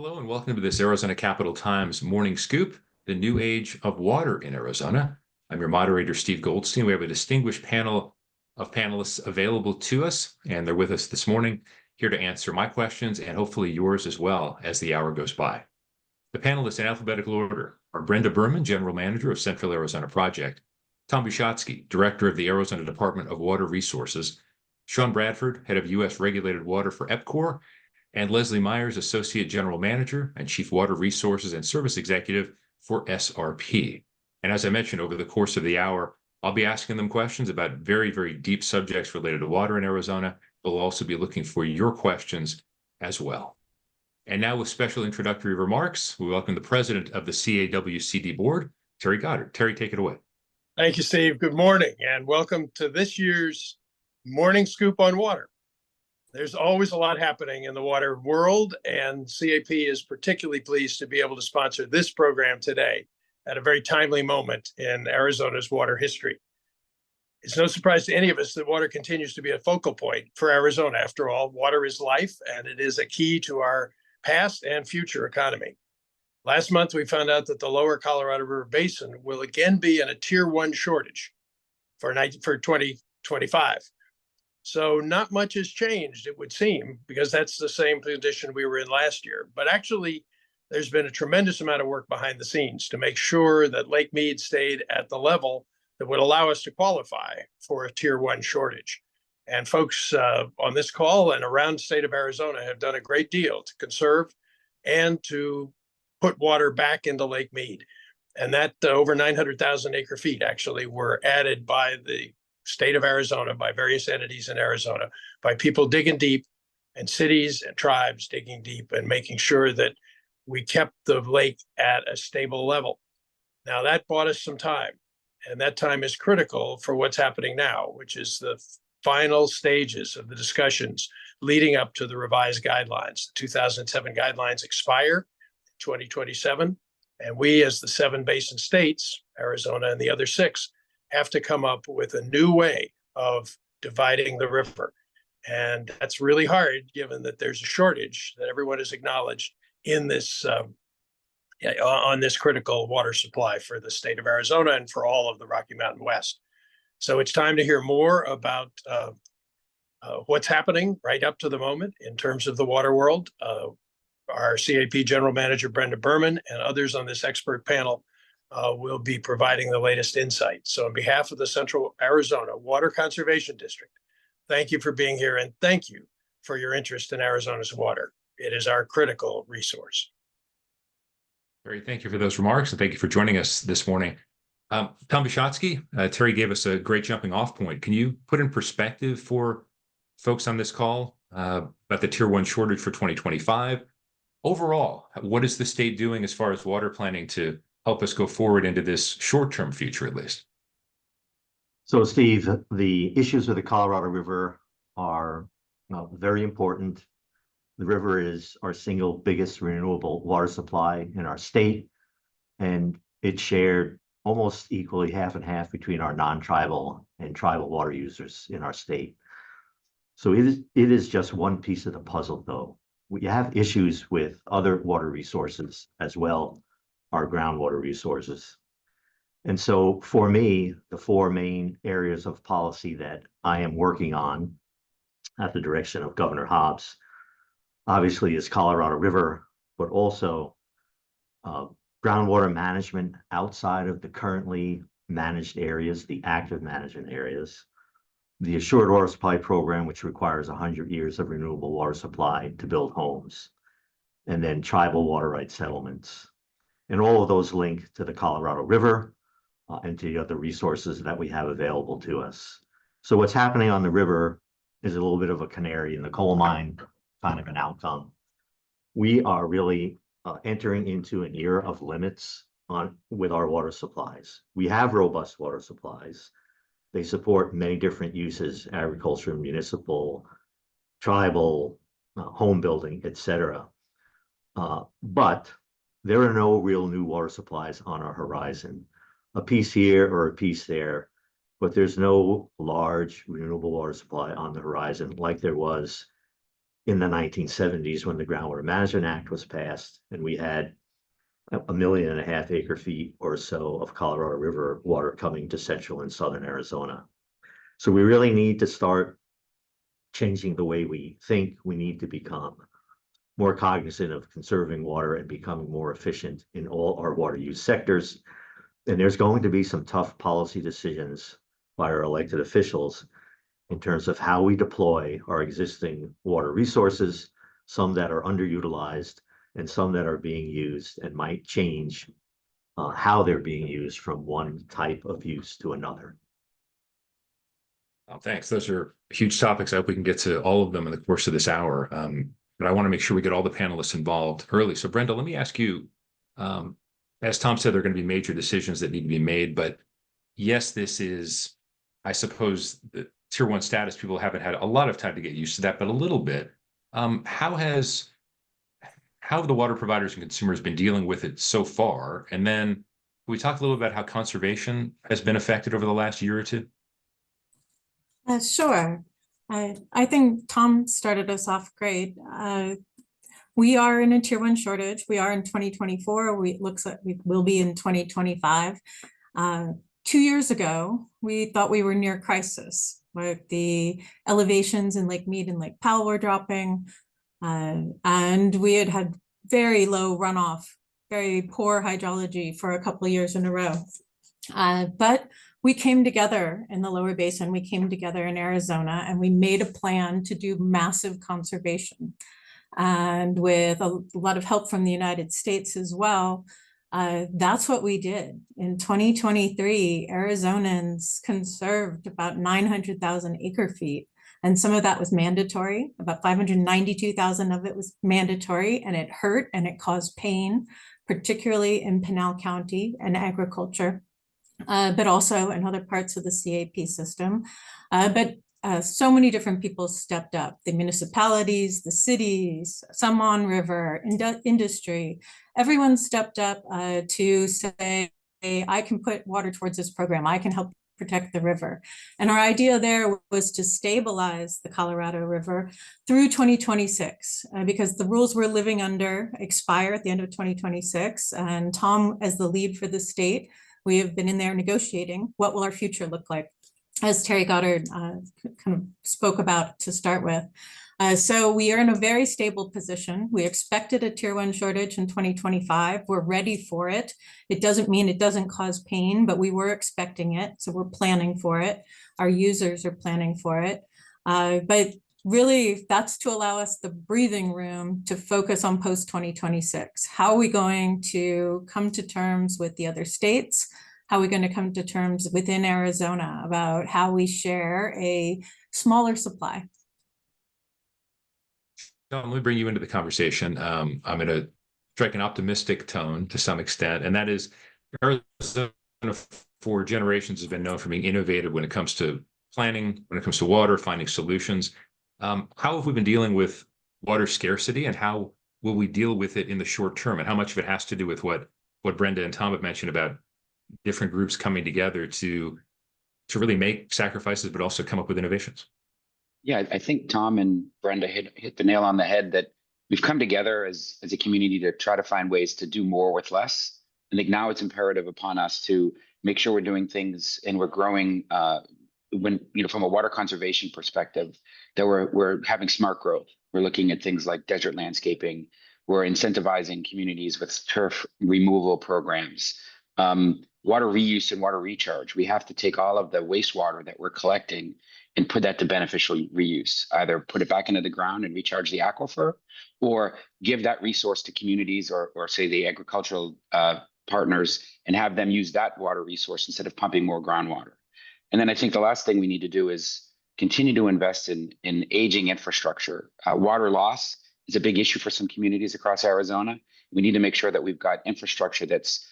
Hello and welcome to this Arizona Capital Times Morning Scoop, the new age of water in Arizona. I'm your moderator, Steve Goldstein. We have a distinguished panel of panelists available to us, and they're with us this morning, here to answer my questions and hopefully yours as well as the hour goes by. The panelists in alphabetical order are Brenda Berman, General Manager of Central Arizona Project, Tom Bushotsky, Director of the Arizona Department of Water Resources, Sean Bradford, Head of U.S. Regulated Water for EPCOR, and Leslie Myers, Associate General Manager and Chief Water Resources and Service Executive for SRP. And as I mentioned, over the course of the hour, I'll be asking them questions about very, very deep subjects related to water in Arizona. We'll also be looking for your questions as well. And now with special introductory remarks, we welcome the President of the CAWCD Board, Terry Goddard. Terry, take it away. Thank you, Steve. Good morning and welcome to this year's Morning Scoop on Water. There's always a lot happening in the water world, and CAP is particularly pleased to be able to sponsor this program today at a very timely moment in Arizona's water history. It's no surprise to any of us that water continues to be a focal point for Arizona. After all, water is life, and it is a key to our past and future economy. Last month, we found out that the lower Colorado River Basin will again be in a Tier 1 shortage for 2025. So not much has changed, it would seem, because that's the same condition we were in last year. But actually, there's been a tremendous amount of work behind the scenes to make sure that Lake Mead stayed at the level that would allow us to qualify for a Tier 1 shortage. And folks on this call and around the state of Arizona have done a great deal to conserve and to put water back into Lake Mead. And that over 900,000 acre feet actually were added by the state of Arizona, by various entities in Arizona, by people digging deep, and cities and tribes digging deep and making sure that we kept the lake at a stable level. Now that bought us some time, and that time is critical for what's happening now, which is the final stages of the discussions leading up to the revised guidelines. The 2007 guidelines expire in 2027, and we as the 7 basin states, Arizona and the other 6, have to come up with a new way of dividing the river. And that's really hard given that there's a shortage that everyone has acknowledged in this on this critical water supply for the state of Arizona and for all of the Rocky Mountain West. So it's time to hear more about what's happening right up to the moment in terms of the water world. Our CAP General Manager, Brenda Berman, and others on this expert panel will be providing the latest insights. So on behalf of the Central Arizona Water Conservation District, thank you for being here, and thank you for your interest in Arizona's water. It is our critical resource. Terry, thank you for those remarks, and thank you for joining us this morning. Tom Bushotsky, Terry gave us a great jumping off point. Can you put in perspective for folks on this call about the Tier 1 shortage for 2025? Overall, what is the state doing as far as water planning to help us go forward into this short-term future, at least? So, Steve, the issues with the Colorado River are very important. The river is our single biggest renewable water supply in our state, and it's shared almost equally half and half between our non-tribal and tribal water users in our state. So it is just one piece of the puzzle, though. We have issues with other water resources as well, our groundwater resources. And so for me, the 4 main areas of policy that I am working on at the direction of Governor Hobbs, obviously is Colorado River, but also groundwater management outside of the currently managed areas, the active management areas, the Assured Water Supply Program, which requires 100 years of renewable water supply to build homes, and then tribal water rights settlements. And all of those link to the Colorado River and to the other resources that we have available to us. So what's happening on the river is a little bit of a canary in the coal mine kind of an outcome. We are really entering into an era of limits with our water supplies. We have robust water supplies. They support many different uses: agriculture, municipal, tribal, home building, etc. But there are no real new water supplies on our horizon. A piece here or a piece there, but there's no large renewable water supply on the horizon like there was in the 1970s when the Groundwater Management Act was passed, and we had 1.5 million acre feet or so of Colorado River water coming to central and southern Arizona. So we really need to start changing the way we think. We need to become more cognizant of conserving water and becoming more efficient in all our water use sectors. And there's going to be some tough policy decisions by our elected officials in terms of how we deploy our existing water resources, some that are underutilized and some that are being used and might change how they're being used from one type of use to another. Thanks. Those are huge topics. I hope we can get to all of them in the course of this hour. But I want to make sure we get all the panelists involved early. So Brenda, let me ask you, as Tom said, there are going to be major decisions that need to be made, but yes, this is, I suppose, the tier 1 status. People haven't had a lot of time to get used to that, but a little bit. How have the water providers and consumers been dealing with it so far? And then can we talk a little about how conservation has been affected over the last year or two? Sure. I think Tom started us off great. We are in a tier 1 shortage. We are in 2024. It looks like we will be in 2025. 2 years ago, we thought we were near crisis, like the elevations in Lake Mead and Lake Powell were dropping, and we had very low runoff, very poor hydrology for a couple of years in a row. But we came together in the lower basin, we came together in Arizona, and we made a plan to do massive conservation. And with a lot of help from the United States as well, that's what we did. In 2023, Arizonans conserved about 900,000 acre feet. And some of that was mandatory, about 592,000 of it was mandatory, and it hurt and it caused pain, particularly in Pinal County and agriculture. But also in other parts of the CAP system. But so many different people stepped up, the municipalities, the cities, some on river, industry, everyone stepped up to say, hey, I can put water towards this program, I can help protect the river. And our idea there was to stabilize the Colorado River through 2026, because the rules we're living under expire at the end of 2026. And Tom, as the lead for the state, we have been in there negotiating what will our future look like, as Terry Goddard kind of spoke about to start with. So we are in a very stable position. We expected a tier 1 shortage in 2025. We're ready for it. It doesn't mean it doesn't cause pain, but we were expecting it. So we're planning for it. Our users are planning for it. But really, that's to allow us the breathing room to focus on post-2026. How are we going to come to terms with the other states? How are we going to come to terms within Arizona about how we share a smaller supply? Tom, let me bring you into the conversation. I'm going to strike an optimistic tone to some extent, and that is Arizona for generations has been known for being innovative when it comes to planning, when it comes to water, finding solutions. How have we been dealing with water scarcity, and how will we deal with it in the short term? And how much of it has to do with what Brenda and Tom have mentioned about different groups coming together to really make sacrifices, but also come up with innovations? Yeah, I think Tom and Brenda hit the nail on the head that we've come together as a community to try to find ways to do more with less. I think now it's imperative upon us to make sure we're doing things and we're growing from a water conservation perspective, that we're having smart growth. We're looking at things like desert landscaping. We're incentivizing communities with turf removal programs, water reuse and water recharge. We have to take all of the wastewater that we're collecting and put that to beneficial reuse, either put it back into the ground and recharge the aquifer, or give that resource to communities or say the agricultural partners and have them use that water resource instead of pumping more groundwater. And then I think the last thing we need to do is continue to invest in aging infrastructure. Water loss is a big issue for some communities across Arizona. We need to make sure that we've got infrastructure that's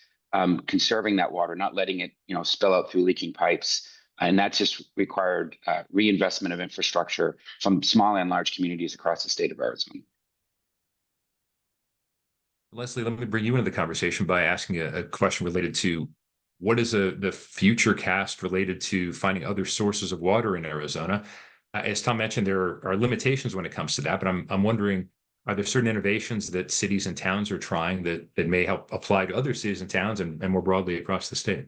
conserving that water, not letting it spill out through leaking pipes. And that's just required reinvestment of infrastructure from small and large communities across the state of Arizona. Leslie, let me bring you into the conversation by asking a question related to what is the future cast related to finding other sources of water in Arizona. As Tom mentioned, there are limitations when it comes to that, but I'm wondering, are there certain innovations that cities and towns are trying that may help apply to other cities and towns and more broadly across the state?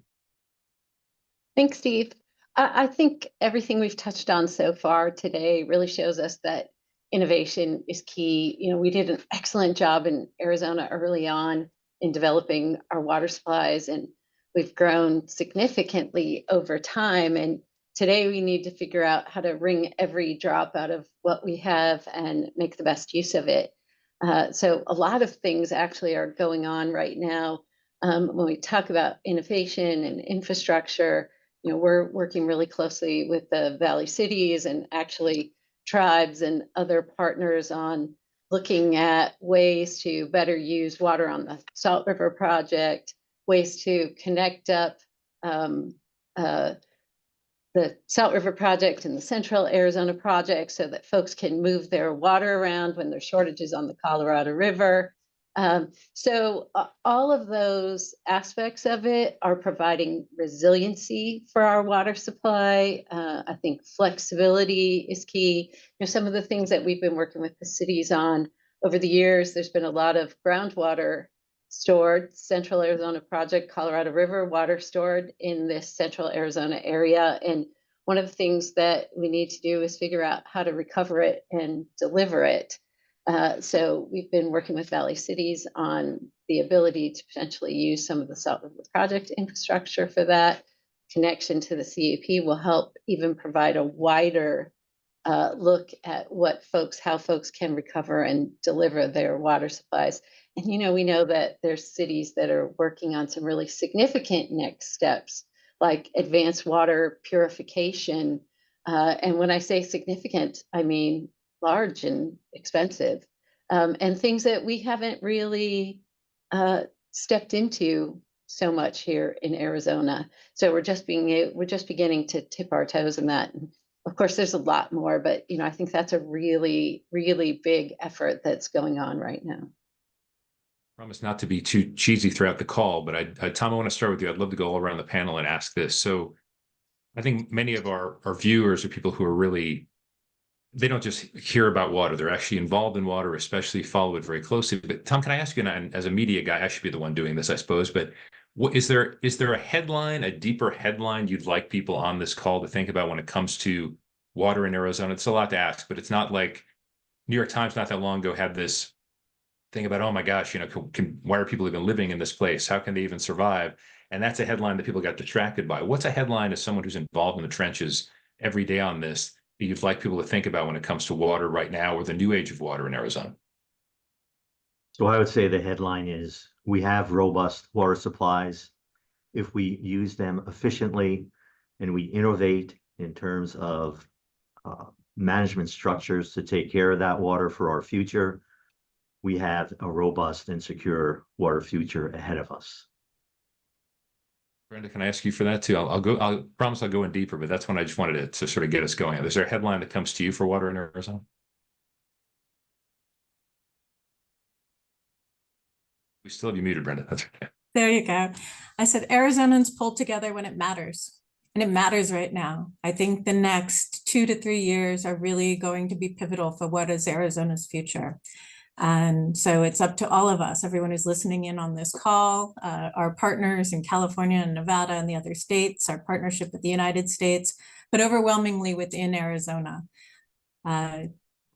Thanks, Steve. I think everything we've touched on so far today really shows us that innovation is key. You know, we did an excellent job in Arizona early on in developing our water supplies, and we've grown significantly over time. And today we need to figure out how to wring every drop out of what we have and make the best use of it. So a lot of things actually are going on right now. When we talk about innovation and infrastructure, you know, we're working really closely with the Valley Cities and actually tribes and other partners on looking at ways to better use water on the Salt River project, ways to connect up um, uh, the Salt River project and the Central Arizona project so that folks can move their water around when there's shortages on the Colorado River. So all of those aspects of it are providing resiliency for our water supply. I think flexibility is key. You know, some of the things that we've been working with the cities on over the years, there's been a lot of groundwater stored, Central Arizona project, Colorado River water stored in this Central Arizona area. And one of the things that we need to do is figure out how to recover it and deliver it. So we've been working with Valley Cities on the ability to potentially use some of the Salt River project infrastructure for that. Connection to the CAP will help even provide a wider look at how folks can recover and deliver their water supplies. And, you know, we know that there's cities that are working on some really significant next steps, like advanced water purification. And when I say significant, I mean large and expensive, and things that we haven't really stepped into so much here in Arizona. So we're just beginning to tip our toes in that. And of course, there's a lot more, but you know, I think that's a really, really big effort that's going on right now. Promise not to be too cheesy throughout the call, but Tom, I want to start with you. I'd love to go all around the panel and ask this. So I think many of our viewers are people who are really, they don't just hear about water, they're actually involved in water, especially follow it very closely. But Tom, can I ask you, and as a media guy, I should be the one doing this, I suppose, but what is there a headline, a deeper headline you'd like people on this call to think about when it comes to water in Arizona? It's a lot to ask, but it's not like New York Times not that long ago had this thing about, oh my gosh, you know, why are people even living in this place? How can they even survive? And that's a headline that people got distracted by. What's a headline as someone who's involved in the trenches every day on this that you'd like people to think about when it comes to water right now, or the new age of water in Arizona? So I would say the headline is, we have robust water supplies. If we use them efficiently and we innovate in terms of management structures to take care of that water for our future, we have a robust and secure water future ahead of us. Brenda, can I ask you for that too? I'll promise I'll go in deeper, but that's when I just wanted to sort of get us going. Is there a headline that comes to you for water in Arizona? We still have you muted, Brenda. That's okay. There you go. I said Arizonans pull together when it matters, and it matters right now. I think the next 2 to 3 years are really going to be pivotal for what is Arizona's future. And so it's up to all of us, everyone who's listening in on this call, our partners in California and Nevada and the other states, our partnership with the United States, but overwhelmingly within Arizona.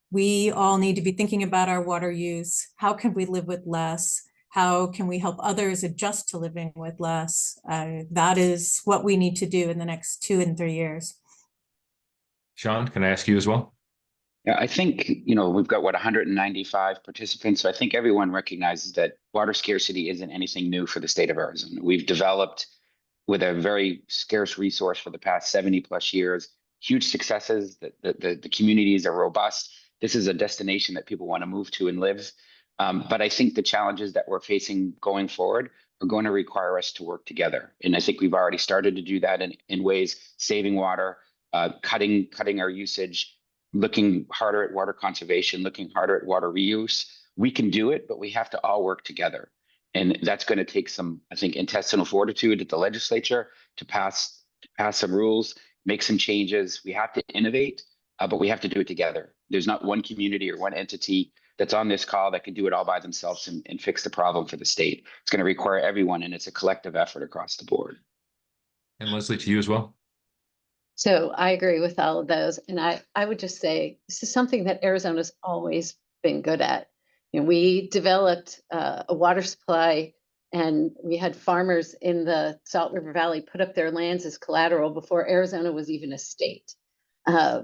We all need to be thinking about our water use. How can we live with less? How can we help others adjust to living with less? That is what we need to do in the next 2 and 3 years. Sean, can I ask you as well? Yeah, I think, you know, we've got 195 participants. So I think everyone recognizes that water scarcity isn't anything new for the state of Arizona. We've developed with a very scarce resource for the past 70 plus years, huge successes. The communities are robust. This is a destination that people want to move to and live. But I think the challenges that we're facing going forward are going to require us to work together. And I think we've already started to do that in ways, saving water, cutting our usage, looking harder at water conservation, looking harder at water reuse. We can do it, but we have to all work together. And that's going to take some, I think, intestinal fortitude at the legislature to pass some rules, make some changes. We have to innovate. but we have to do it together. There's not one community or one entity that's on this call that can do it all by themselves and fix the problem for the state. It's going to require everyone, and it's a collective effort across the board. And Leslie, to you as well. So I agree with all of those. And I would just say, this is something that Arizona's always been good at. You know, we developed a water supply, and we had farmers in the Salt River Valley put up their lands as collateral before Arizona was even a state.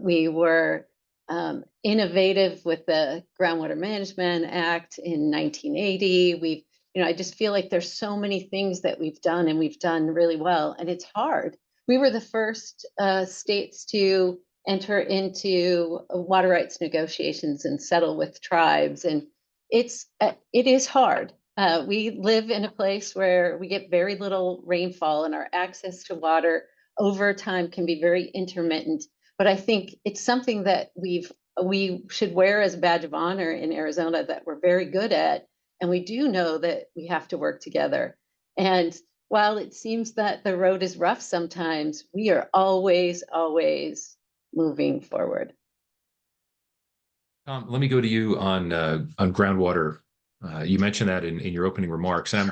We were innovative with the Groundwater Management Act in 1980. I just feel like there's so many things that we've done, and we've done really well, and it's hard. We were the first states to enter into water rights negotiations and settle with tribes, and it is hard. We live in a place where we get very little rainfall, and our access to water over time can be very intermittent. But I think it's something that we should wear as a badge of honor in Arizona, that we're very good at, and we do know that we have to work together. And while it seems that the road is rough sometimes, we are always, always moving forward. Let me go to you on groundwater. You mentioned that in your opening remarks. And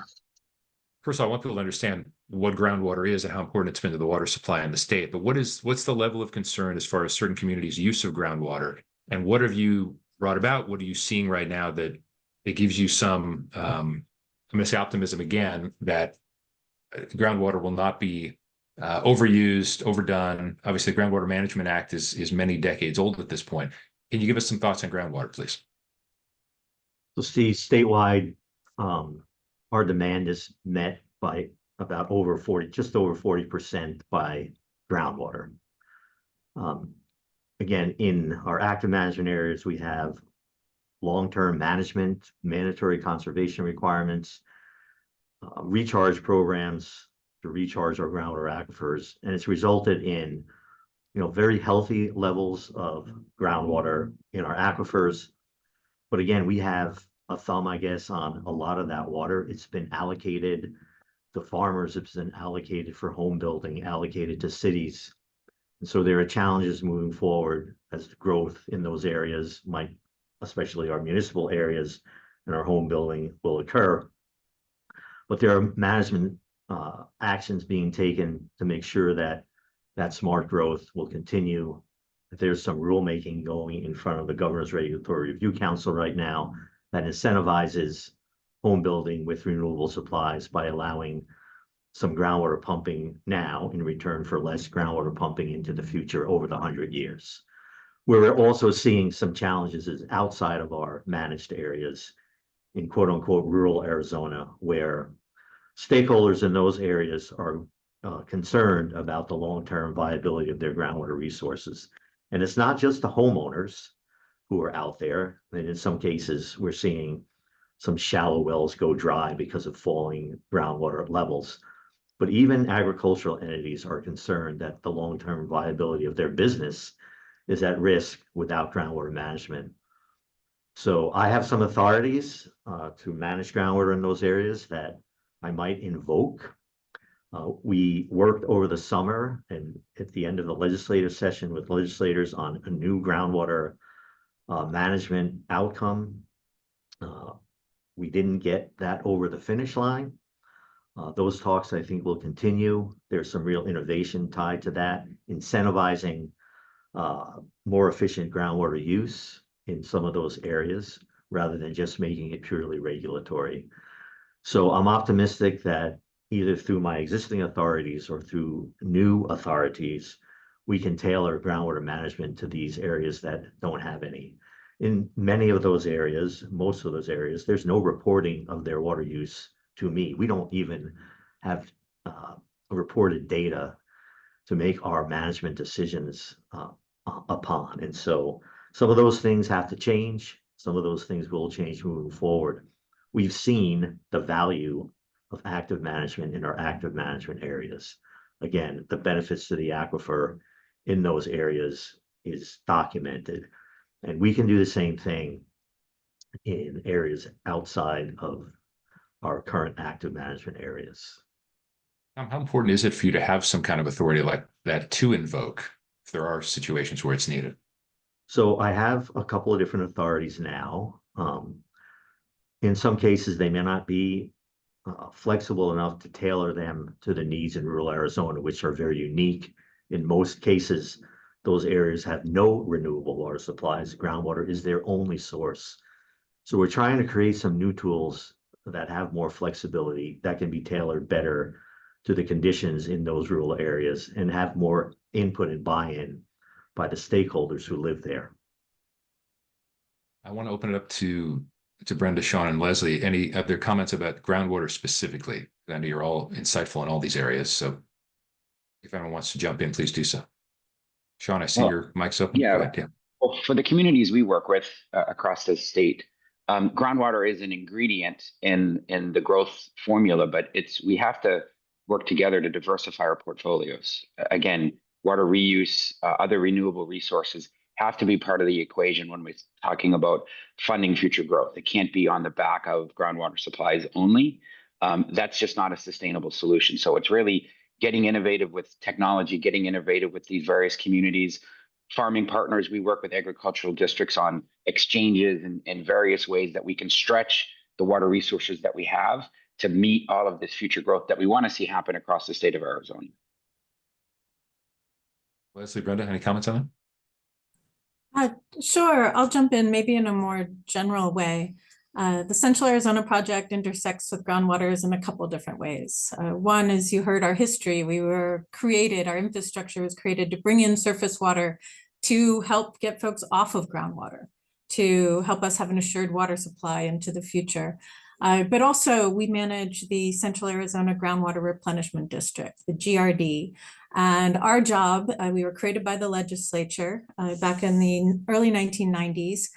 first of all, I want people to understand what groundwater is and how important it's been to the water supply in the state. But what's the level of concern as far as certain communities' use of groundwater? And what have you brought about? What are you seeing right now that it gives you some optimism again that groundwater will not be overused, overdone? Obviously, the Groundwater Management Act is many decades old at this point. Can you give us some thoughts on groundwater, please? So Steve, statewide, our demand is met by about just over 40% by groundwater. Again, in our active management areas, we have long-term management, mandatory conservation requirements, recharge programs to recharge our groundwater aquifers, and it's resulted in very healthy levels of groundwater in our aquifers. But again, we have a thumb, I guess, on a lot of that water. It's been allocated to farmers, it's been allocated for home building, allocated to cities. And so there are challenges moving forward as the growth in those areas might, especially our municipal areas and our home building, will occur. But there are management actions being taken to make sure that that smart growth will continue. There's some rulemaking going in front of the Governor's Regulatory Review Council right now that incentivizes home building with renewable supplies by allowing some groundwater pumping now in return for less groundwater pumping into the future over the 100 years. Where we're also seeing some challenges is outside of our managed areas in quote unquote rural Arizona, where stakeholders in those areas are concerned about the long-term viability of their groundwater resources. And it's not just the homeowners who are out there. And in some cases, we're seeing some shallow wells go dry because of falling groundwater levels. But even agricultural entities are concerned that the long-term viability of their business is at risk without groundwater management. So I have some authorities to manage groundwater in those areas that I might invoke. We worked over the summer and at the end of the legislative session with legislators on a new groundwater management outcome. We didn't get that over the finish line. Those talks, I think, will continue. There's some real innovation tied to that, incentivizing more efficient groundwater use in some of those areas rather than just making it purely regulatory. So I'm optimistic that either through my existing authorities or through new authorities, we can tailor groundwater management to these areas that don't have any. In many of those areas, most of those areas, there's no reporting of their water use to me. We don't even have reported data to make our management decisions upon. And so some of those things have to change. Some of those things will change moving forward. We've seen the value of active management in our active management areas. Again, the benefits to the aquifer in those areas is documented. And we can do the same thing in areas outside of our current active management areas. How important is it for you to have some kind of authority like that to invoke if there are situations where it's needed? So I have a couple of different authorities now. In some cases, they may not be flexible enough to tailor them to the needs in rural Arizona, which are very unique. In most cases, those areas have no renewable water supplies. Groundwater is their only source. So we're trying to create some new tools that have more flexibility that can be tailored better to the conditions in those rural areas and have more input and buy-in by the stakeholders who live there. I want to open it up to Brenda, Sean, and Leslie. Any other comments about groundwater specifically? I know you're all insightful in all these areas, so if anyone wants to jump in, please do so. Sean, I see Well, your mic's open. yeah. Go ahead, Tim. Well, for the communities we work with across the state, groundwater is an ingredient in the growth formula, but we have to work together to diversify our portfolios. Again, water reuse, other renewable resources have to be part of the equation when we're talking about funding future growth. It can't be on the back of groundwater supplies only. That's just not a sustainable solution. So it's really getting innovative with technology, getting innovative with these various communities, farming partners. We work with agricultural districts on exchanges and various ways that we can stretch the water resources that we have to meet all of this future growth that we want to see happen across the state of Arizona. Leslie, Brenda, any comments on that? Sure, I'll jump in maybe in a more general way. The Central Arizona Project intersects with groundwaters in a couple of different ways. One is, you heard our history. Our infrastructure was created to bring in surface water to help get folks off of groundwater, to help us have an assured water supply into the future. But also we manage the Central Arizona Groundwater Replenishment District, the GRD. And our job, we were created by the legislature back in the early 1990s.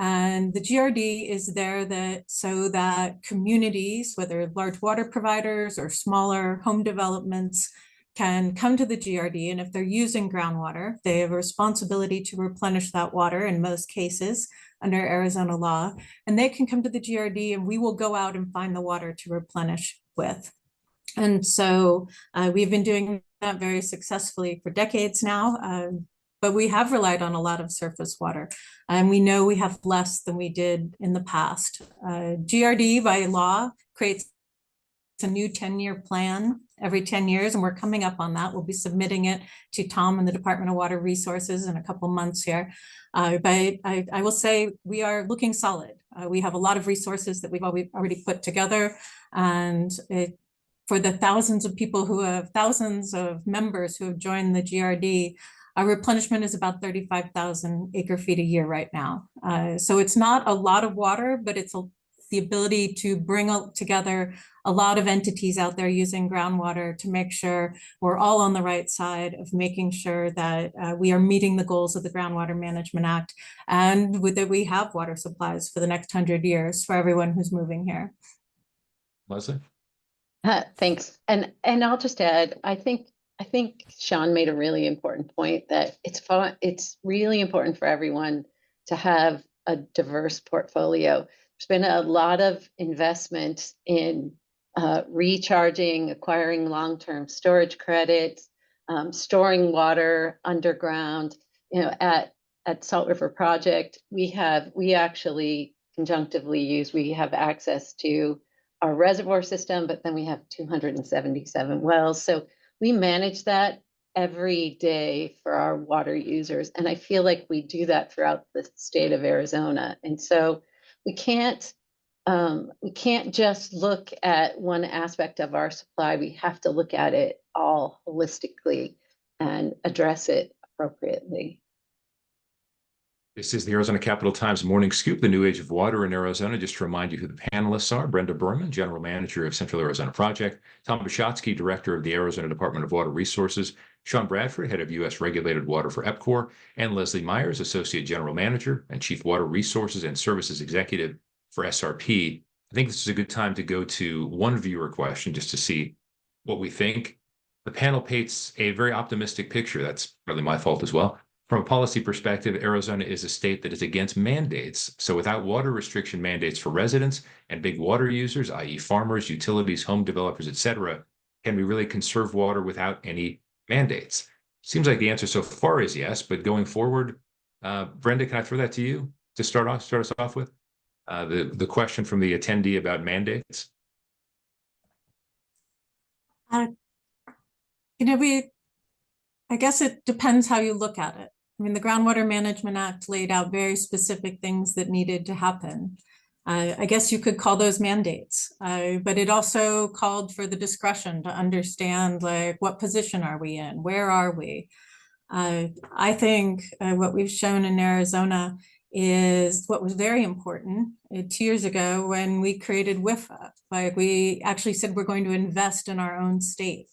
And the GRD is there so that communities, whether large water providers or smaller home developments, can come to the GRD. And if they're using groundwater, they have a responsibility to replenish that water in most cases under Arizona law. And they can come to the GRD and we will go out and find the water to replenish with. And so we've been doing that very successfully for decades now. But we have relied on a lot of surface water, and we know we have less than we did in the past. GRD by law creates a new 10-year plan every 10 years, and we're coming up on that. We'll be submitting it to Tom and the Department of Water Resources in a couple months here. But I will say we are looking solid. We have a lot of resources that we've already put together, and for the thousands of members who have joined the GRD, our replenishment is about 35,000 acre feet a year right now. So it's not a lot of water, but it's the ability to bring together a lot of entities out there using groundwater to make sure we're all on the right side of making sure that we are meeting the goals of the Groundwater Management Act, and that we have water supplies for the next 100 years for everyone who's moving here. Leslie? Thanks. And I'll just add, I think Sean made a really important point that it's really important for everyone to have a diverse portfolio. There's been a lot of investment in recharging, acquiring long-term storage credits, storing water underground. You know, at Salt River Project, we actually conjunctively we have access to our reservoir system, but then we have 277 wells. So we manage that every day for our water users. And I feel like we do that throughout the state of Arizona. And so we can't just look at one aspect of our supply. We have to look at it all holistically and address it appropriately. This is the Arizona Capital Times Morning Scoop, the new age of water in Arizona. Just to remind you who the panelists are: Brenda Berman, General Manager of Central Arizona Project; Tom Bishotsky, Director of the Arizona Department of Water Resources; Sean Bradford, Head of U.S. Regulated Water for EPCOR; and Leslie Myers, Associate General Manager and Chief Water Resources and Services Executive for SRP. I think this is a good time to go to one viewer question just to see what we think. The panel paints a very optimistic picture. That's really my fault as well. From a policy perspective, Arizona is a state that is against mandates. So without water restriction mandates for residents and big water users, i.e. farmers, utilities, home developers, etc., can we really conserve water without any mandates? Seems like the answer so far is yes, but going forward, Brenda, can I throw that to you to start us off with? The question from the attendee about mandates. I guess it depends how you look at it. I mean, the Groundwater Management Act laid out very specific things that needed to happen. I guess you could call those mandates, but it also called for the discretion to understand, like, what position are we in? Where are we? I think what we've shown in Arizona is what was very important 2 years ago when we created WIFA. Like, we actually said we're going to invest in our own state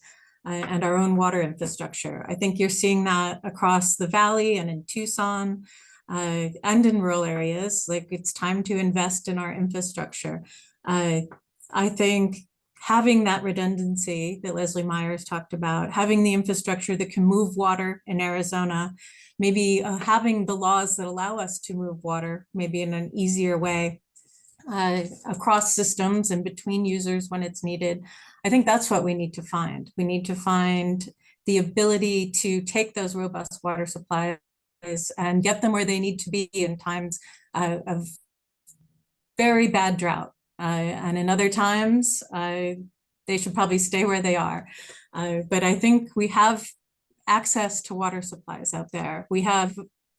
and our own water infrastructure. I think you're seeing that across the valley and in Tucson and in rural areas. Like, it's time to invest in our infrastructure. I think having that redundancy that Leslie Myers talked about, having the infrastructure that can move water in Arizona, maybe having the laws that allow us to move water, maybe in an easier way across systems and between users when it's needed. I think that's what we need to find. We need to find the ability to take those robust water supplies and get them where they need to be in times of very bad drought. And in other times, they should probably stay where they are. But I think we have access to water supplies out there. We have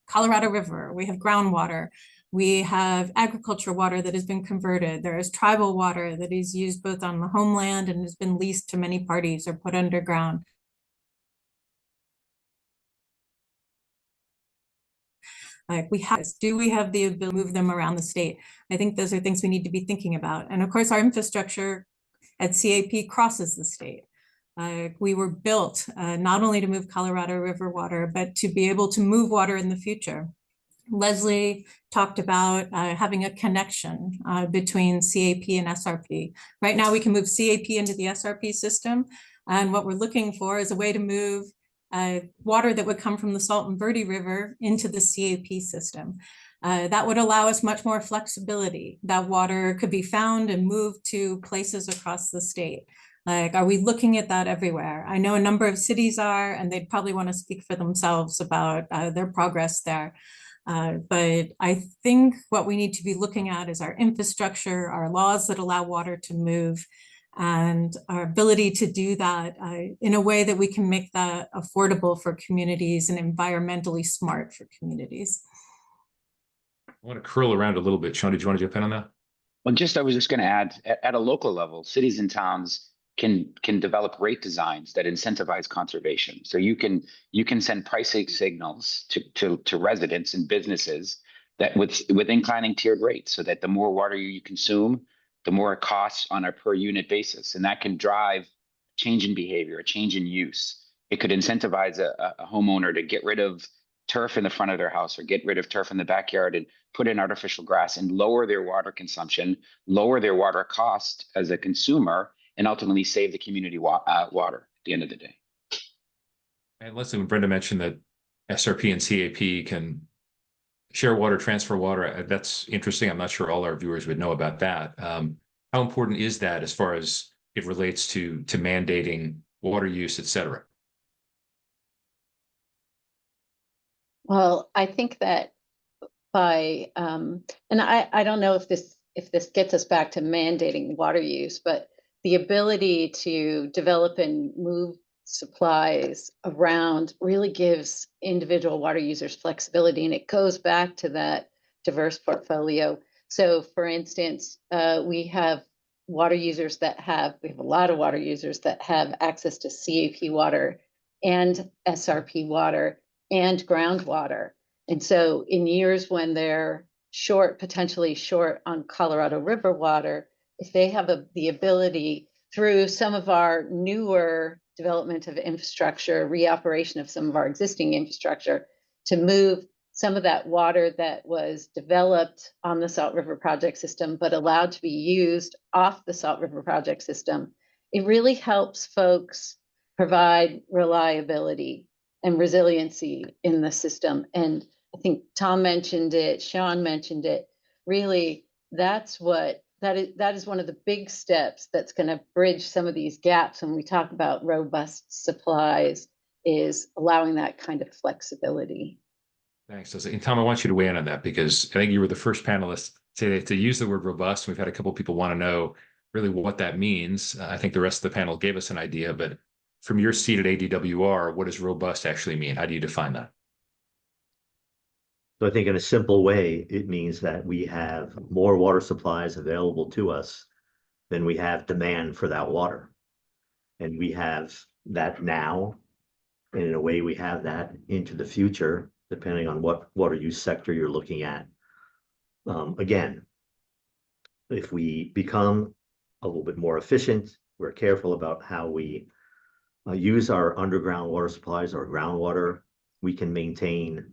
Colorado River, we have groundwater, we have agriculture water that has been converted. There is tribal water that is used both on the homeland and has been leased to many parties or put underground. Like, do we have the ability to move them around the state? I think those are things we need to be thinking about. And of course, our infrastructure at CAP crosses the state. We were built not only to move Colorado River water, but to be able to move water in the future. Leslie talked about having a connection between CAP and SRP. Right now, we can move CAP into the SRP system. And what we're looking for is a way to move water that would come from the Salton Verde River into the CAP system. That would allow us much more flexibility. That water could be found and moved to places across the state. Like, are we looking at that everywhere? I know a number of cities are, and they'd probably want to speak for themselves about their progress there. But I think what we need to be looking at is our infrastructure, our laws that allow water to move, and our ability to do that in a way that we can make that affordable for communities and environmentally smart for communities. I want to curl around a little bit. Sean, did you want to jump in on that? Well, I was just going to add, at a local level, cities and towns can develop rate designs that incentivize conservation. So you can send pricing signals to residents and businesses that with inclining tiered rates, so that the more water you consume, the more it costs on a per unit basis. And that can drive change in behavior, a change in use. It could incentivize a homeowner to get rid of turf in the front of their house or get rid of turf in the backyard and put in artificial grass and lower their water consumption, lower their water cost as a consumer, and ultimately save the community water at the end of the day. And Leslie, when Brenda mentioned that SRP and CAP can share water, transfer water, that's interesting. I'm not sure all our viewers would know about that. How important is that as far as it relates to mandating water use, et cetera? Well, I think that by, and I don't know if this gets us back to mandating water use, but the ability to develop and move supplies around really gives individual water users flexibility, and it goes back to that diverse portfolio. So for instance, we have a lot of water users that have access to CAP water and SRP water and groundwater. And so in years when they're potentially short on Colorado River water, if they have the ability through some of our newer development of infrastructure, reoperation of some of our existing infrastructure, to move some of that water that was developed on the Salt River Project system, but allowed to be used off the Salt River Project system, it really helps folks provide reliability and resiliency in the system. And I think Tom mentioned it, Sean mentioned it. Really, that is one of the big steps that's going to bridge some of these gaps when we talk about robust supplies, is allowing that kind of flexibility. Thanks. And Tom, I want you to weigh in on that because I think you were the first panelist to use the word robust. We've had a couple of people want to know really what that means. I think the rest of the panel gave us an idea, but from your seat at ADWR, what does robust actually mean? How do you define that? So I think in a simple way, it means that we have more water supplies available to us than we have demand for that water. And we have that now, and in a way we have that into the future, depending on what water use sector you're looking at. Again, if we become a little bit more efficient, we're careful about how we use our underground water supplies or groundwater, we can maintain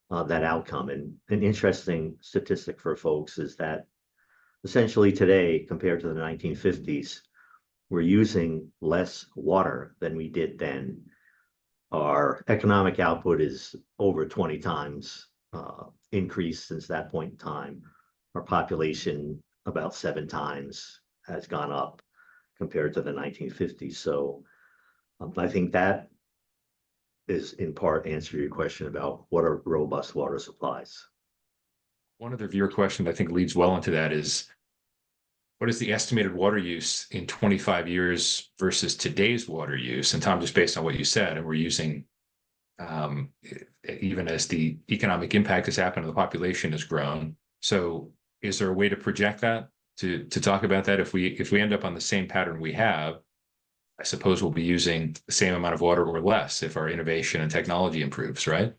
that outcome. And an interesting statistic for folks is that essentially today, compared to the 1950s, we're using less water than we did then. Our economic output is over 20 times increased since that point in time. Our population about 7 times has gone up compared to the 1950s. So I think that is in part answer your question about what are robust water supplies. One other viewer question I think leads well into that is, what is the estimated water use in 25 years versus today's water use? And Tom, just based on what you said, and we're using, even as the economic impact has happened, the population has grown. So is there a way to project that, to talk about that? If we end up on the same pattern we have, I suppose we'll be using the same amount of water or less if our innovation and technology improves, right?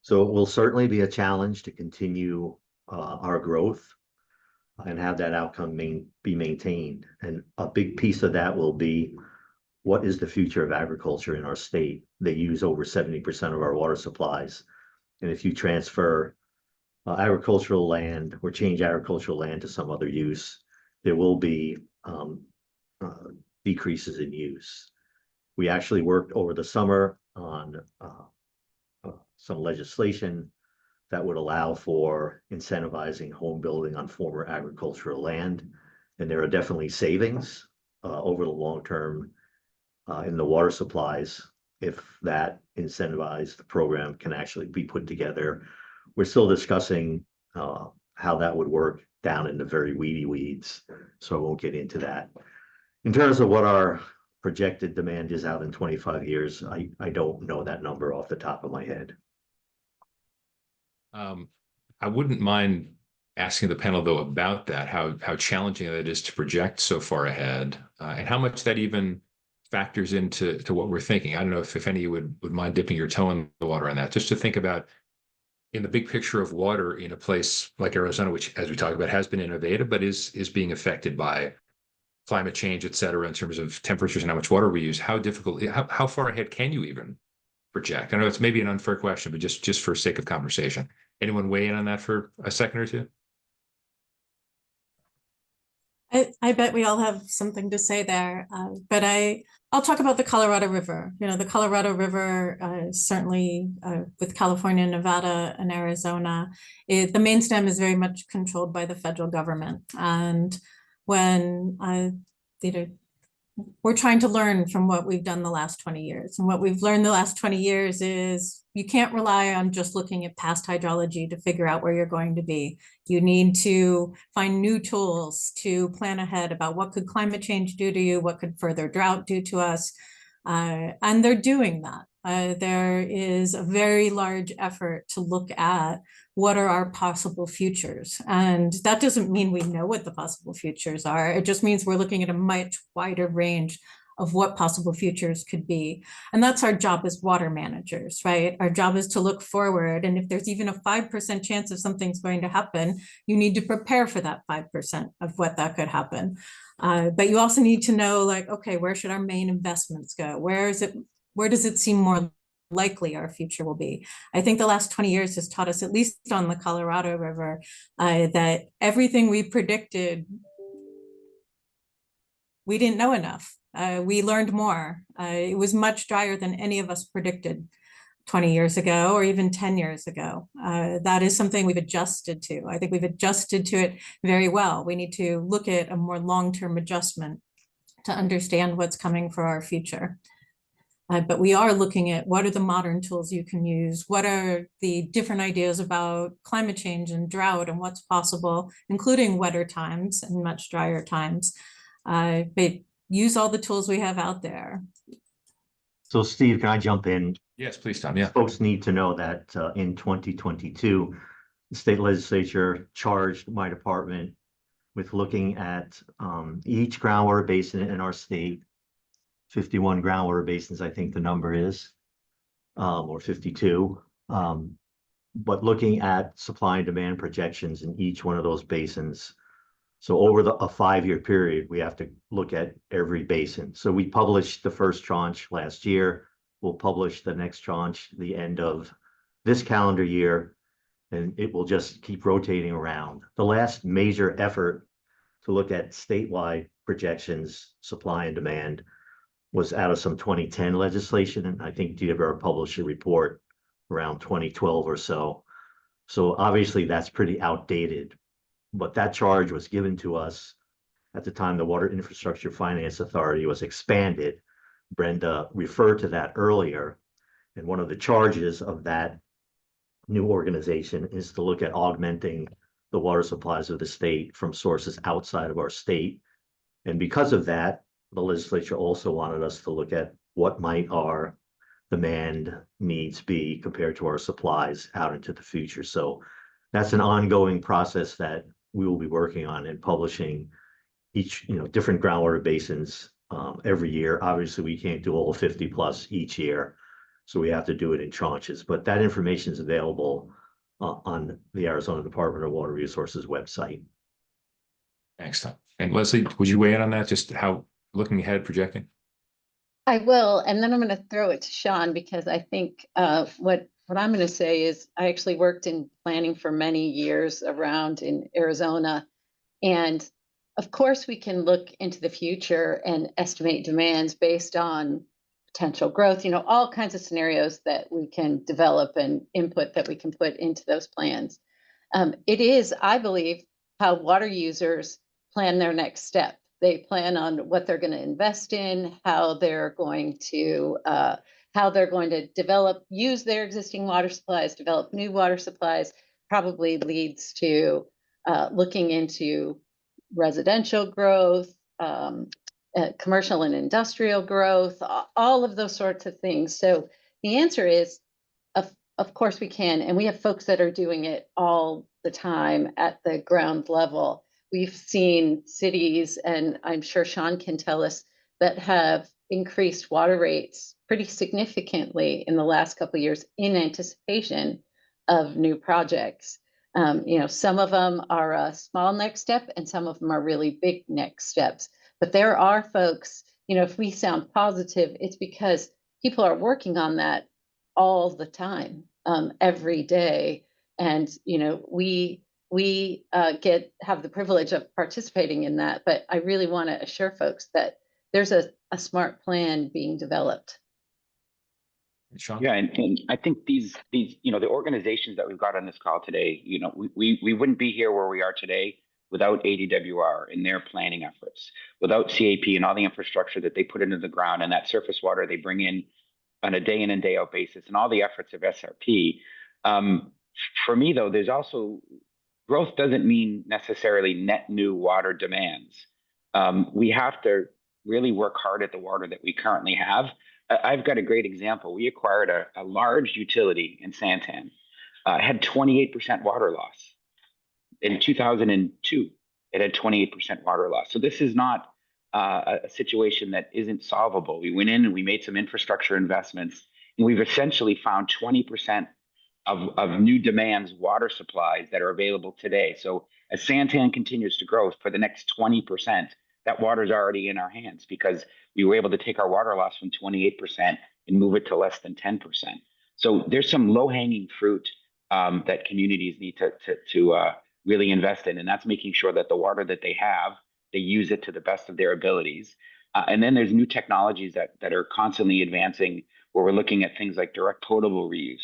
So it will certainly be a challenge to continue our growth and have that outcome be maintained. And a big piece of that will be, what is the future of agriculture in our state? They use over 70% of our water supplies. And if you transfer agricultural land or change agricultural land to some other use, there will be decreases in use. We actually worked over the summer on some legislation that would allow for incentivizing home building on former agricultural land. And there are definitely savings over the long term in the water supplies if that incentivized program can actually be put together. We're still discussing how that would work down in the very weedy weeds, so I won't get into that. In terms of what our projected demand is out in 25 years, I don't know that number off the top of my head. I wouldn't mind asking the panel though about that, how challenging that is to project so far ahead, and how much that even factors into what we're thinking. I don't know if any of you would mind dipping your toe in the water on that, just to think about in the big picture of water in a place like Arizona, which, as we talked about, has been innovative, but is being affected by climate change, et cetera, in terms of temperatures and how much water we use. How difficult, how far ahead can you even project? I know it's maybe an unfair question, but just for sake of conversation. Anyone weigh in on that for a second or two? I bet we all have something to say there, but I'll talk about the Colorado River. You know, the Colorado River, certainly with California, Nevada, and Arizona, the main stem is very much controlled by the federal government. And when we're trying to learn from what we've done the last 20 years. And what we've learned the last 20 years is you can't rely on just looking at past hydrology to figure out where you're going to be. You need to find new tools to plan ahead about what could climate change do to you, what could further drought do to us. And they're doing that. There is a very large effort to look at what are our possible futures. And that doesn't mean we know what the possible futures are. It just means we're looking at a much wider range of what possible futures could be. And that's our job as water managers, right? Our job is to look forward. And if there's even a 5% chance of something's going to happen, you need to prepare for that 5% of what that could happen. But you also need to know, like, okay, where should our main investments go? Where does it seem more likely our future will be? I think the last 20 years has taught us, at least on the Colorado River, that everything we predicted, we didn't know enough. We learned more. It was much drier than any of us predicted 20 years ago or even 10 years ago. That is something we've adjusted to. I think we've adjusted to it very well. We need to look at a more long-term adjustment to understand what's coming for our future. But we are looking at what are the modern tools you can use? What are the different ideas about climate change and drought and what's possible, including wetter times and much drier times. But use all the tools we have out there. So Steve, can I jump in? Yes, please, Tom. Yeah. Folks need to know that in 2022, the state legislature charged my department with looking at each groundwater basin in our state, 51 groundwater basins, I think the number is, or 52. But looking at supply and demand projections in each one of those basins. So over a 5-year period, we have to look at every basin. So we published the first tranche last year. We'll publish the next tranche the end of this calendar year, and it will just keep rotating around. The last major effort to look at statewide projections, supply and demand, was out of some 2010 legislation, and I think DWR published a report around 2012 or so. So obviously that's pretty outdated, but that charge was given to us at the time the Water Infrastructure Finance Authority was expanded. Brenda referred to that earlier, and one of the charges of that new organization is to look at augmenting the water supplies of the state from sources outside of our state. And because of that, the legislature also wanted us to look at what might our demand needs be compared to our supplies out into the future. So that's an ongoing process that we will be working on and publishing each, different groundwater basins every year. Obviously, we can't do all 50 plus each year, so we have to do it in tranches. But that information is available on the Arizona Department of Water Resources website. Thanks, Tom. And Leslie, would you weigh in on that? Just how looking ahead, projecting? I will, and then I'm going to throw it to Sean because I think what I'm going to say is I actually worked in planning for many years around in Arizona, and of course we can look into the future and estimate demands based on potential growth, all kinds of scenarios that we can develop and input that we can put into those plans. It is, I believe, how water users plan their next step. They plan on what they're going to invest in, how they're going to develop, use their existing water supplies, develop new water supplies. Probably leads to looking into residential growth, commercial and industrial growth, all of those sorts of things. So the answer is, of course we can, and we have folks that are doing it all the time at the ground level. We've seen cities, and I'm sure Sean can tell us, that have increased water rates pretty significantly in the last couple of years in anticipation of new projects. Some of them are a small next step and some of them are really big next steps. But there are folks, if we sound positive, it's because people are working on that all the time, every day. And, we have the privilege of participating in that, but I really want to assure folks that there's a smart plan being developed. Sean? Yeah, and I think these the organizations that we've got on this call today, we wouldn't be here where we are today without ADWR and their planning efforts, without CAP and all the infrastructure that they put into the ground and that surface water they bring in on a day in and day out basis, and all the efforts of SRP. For me, though, there's also growth doesn't mean necessarily net new water demands. We have to really work hard at the water that we currently have. I've got a great example. We acquired a large utility in Santan, had 28% water loss. In 2002, it had 28% water loss. So this is not a situation that isn't solvable. We went in and we made some infrastructure investments, and we've essentially found 20% of new demands water supplies that are available today. So as Santan continues to grow for the next 20%, that water is already in our hands because we were able to take our water loss from 28% and move it to less than 10%. So there's some low-hanging fruit that communities need to really invest in, and that's making sure that the water that they have, they use it to the best of their abilities. And then there's new technologies that are constantly advancing, where we're looking at things like direct potable reuse.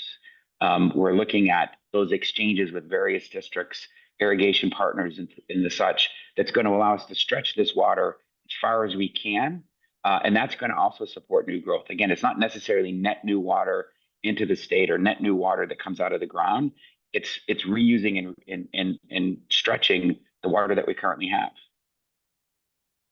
We're looking at those exchanges with various districts, irrigation partners, and the such, that's going to allow us to stretch this water as far as we can And that's going to also support new growth. Again, it's not necessarily net new water into the state or net new water that comes out of the ground. It's reusing and stretching the water that we currently have.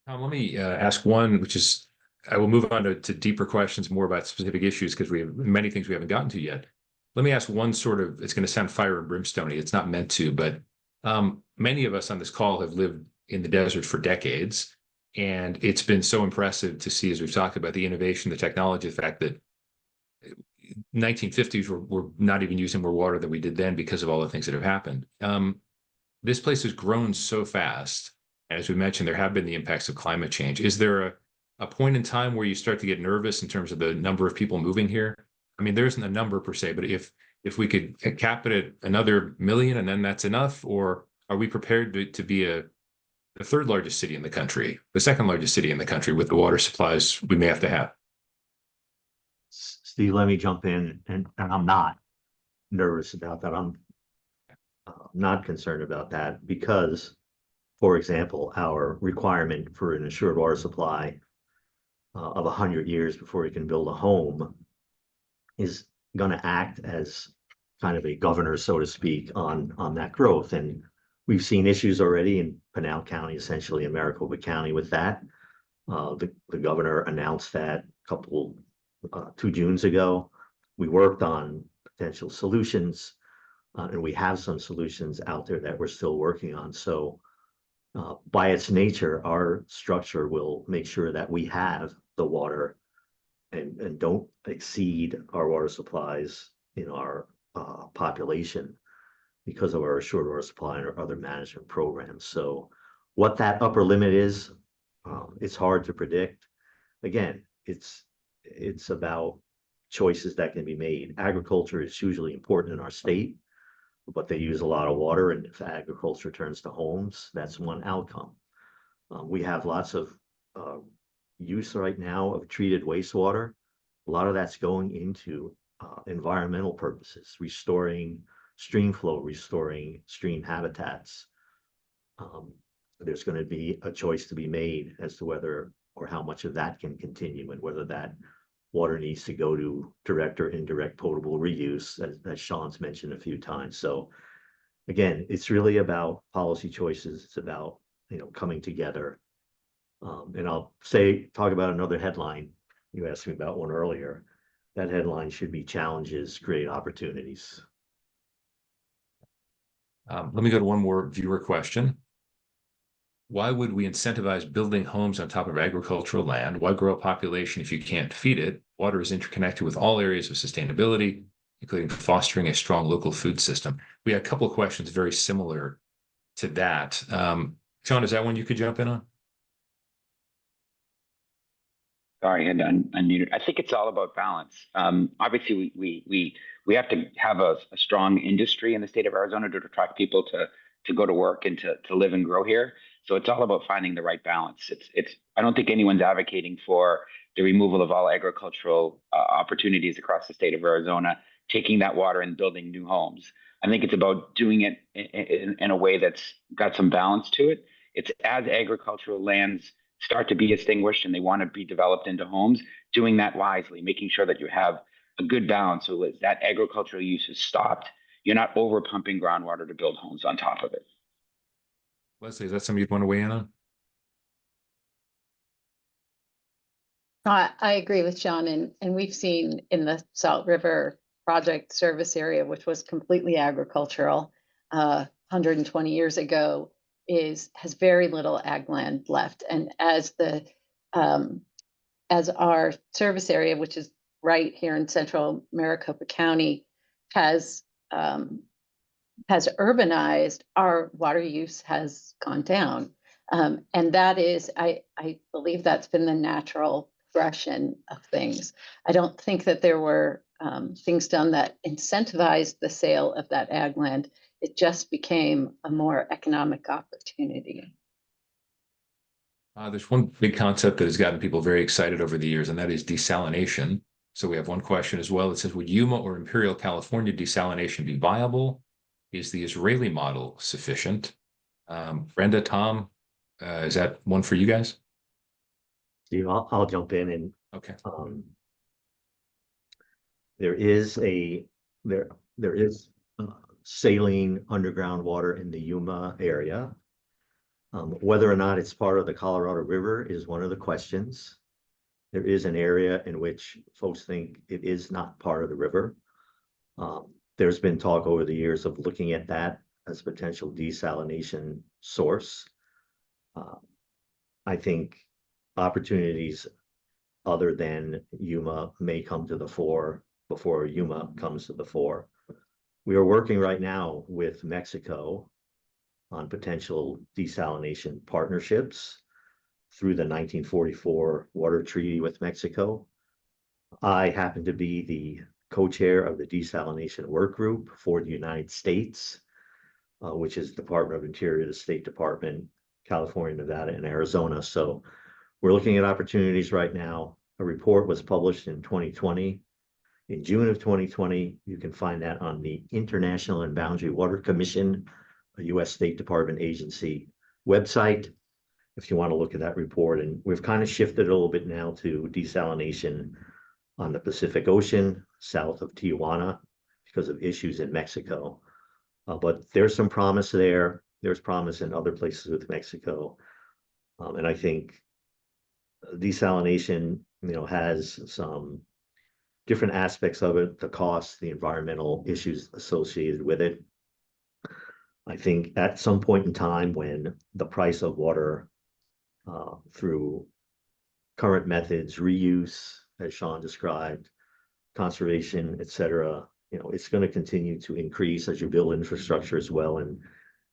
Let me ask one, which is, I will move on to deeper questions more about specific issues because we have many things we haven't gotten to yet. Let me ask one sort of, it's going to sound fire and brimstone-y. It's not meant to, but many of us on this call have lived in the desert for decades. And it's been so impressive to see, as we've talked about, the innovation, the technology, the fact that 1950s we're not even using more water than we did then because of all the things that have happened. This place has grown so fast. And as we mentioned, there have been the impacts of climate change. Is there a point in time where you start to get nervous in terms of the number of people moving here? I mean, there isn't a number per se, but if we could cap it at another million and then that's enough, or are we prepared to be the third largest city in the country, the second largest city in the country with the water supplies we may have to have? Steve, let me jump in, and I'm not nervous about that. I'm not concerned about that because, for example, our requirement for an assured water supply of 100 years before you can build a home is going to act as kind of a governor, so to speak, on that growth. And we've seen issues already in Pinal County, essentially in Maricopa County with that. The governor announced that a 2 Junes ago. We worked on potential solutions, and we have some solutions out there that we're still working on. So by its nature, our structure will make sure that we have the water and don't exceed our water supplies in our population because of our assured water supply and our other management programs. So what that upper limit is, it's hard to predict. Again, it's about choices that can be made. Agriculture is hugely important in our state, but they use a lot of water, and if agriculture turns to homes, that's one outcome. We have lots of use right now of treated wastewater. A lot of that's going into environmental purposes, restoring stream flow, restoring stream habitats. There's going to be a choice to be made as to whether or how much of that can continue and whether that water needs to go to direct or indirect potable reuse, as Sean's mentioned a few times. So again, it's really about policy choices. It's about, coming together. And I'll talk about another headline. You asked me about one earlier. That headline should be challenges create opportunities. Let me go to one more viewer question. Why would we incentivize building homes on top of agricultural land? Why grow a population if you can't feed it? Water is interconnected with all areas of sustainability, including fostering a strong local food system. We had a couple of questions very similar to that. Sean, is that one you could jump in on? Sorry, I had unmuted. I think it's all about balance. Obviously, we have to have a strong industry in the state of Arizona to attract people to go to work and to live and grow here. So it's all about finding the right balance. I don't think anyone's advocating for the removal of all agricultural opportunities across the state of Arizona, taking that water and building new homes. I think it's about doing it in a way that's got some balance to it. It's as agricultural lands start to be extinguished and they want to be developed into homes, doing that wisely, making sure that you have a good balance so that that agricultural use is stopped. You're not over pumping groundwater to build homes on top of it. Leslie, is that something you'd want to weigh in on? I agree with Sean, and we've seen in the Salt River project service area, which was completely agricultural 120 years ago, has very little ag land left. And as our service area, which is right here in central Maricopa County, has urbanized, our water use has gone down. And that is, I believe that's been the natural progression of things. I don't think that there were things done that incentivized the sale of that ag land. It just became a more economic opportunity. There's one big concept that has gotten people very excited over the years, and that is desalination. So we have one question as well that says, would Yuma or Imperial California desalination be viable? Is the Israeli model sufficient? Brenda, Tom, is that one for you guys? Steve, I'll jump in and Okay. there is saline underground water in the Yuma area. Whether or not it's part of the Colorado River is one of the questions. There is an area in which folks think it is not part of the river. There's been talk over the years of looking at that as a potential desalination source. I think opportunities other than Yuma may come to the fore before Yuma comes to the fore. We are working right now with Mexico on potential desalination partnerships through the 1944 Water Treaty with Mexico. I happen to be the co-chair of the desalination work group for the United States, which is Department of Interior, the State Department, California, Nevada, and Arizona. So we're looking at opportunities right now. A report was published in 2020. In June of 2020, you can find that on the International and Boundary Water Commission, a U.S. State Department agency website, if you want to look at that report. And we've kind of shifted a little bit now to desalination on the Pacific Ocean, south of Tijuana, because of issues in Mexico. But there's some promise there. There's promise in other places with Mexico. And I think desalination, has some different aspects of it, the cost, the environmental issues associated with it. I think at some point in time when the price of water through current methods, reuse, as Sean described, conservation, et cetera, it's going to continue to increase as you build infrastructure as well. And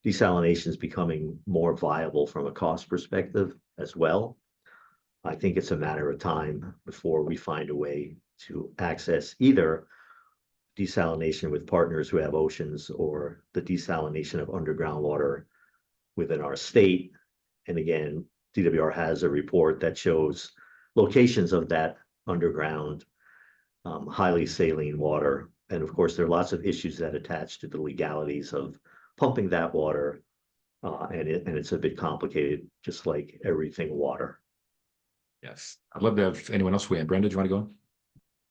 desalination is becoming more viable from a cost perspective as well. I think it's a matter of time before we find a way to access either desalination with partners who have oceans or the desalination of underground water within our state. And again, DWR has a report that shows locations of that underground highly saline water. And of course, there are lots of issues that attach to the legalities of pumping that water. And it's a bit complicated, just like everything water. Yes. I'd love to have anyone else weigh in. Brenda, do you want to go on?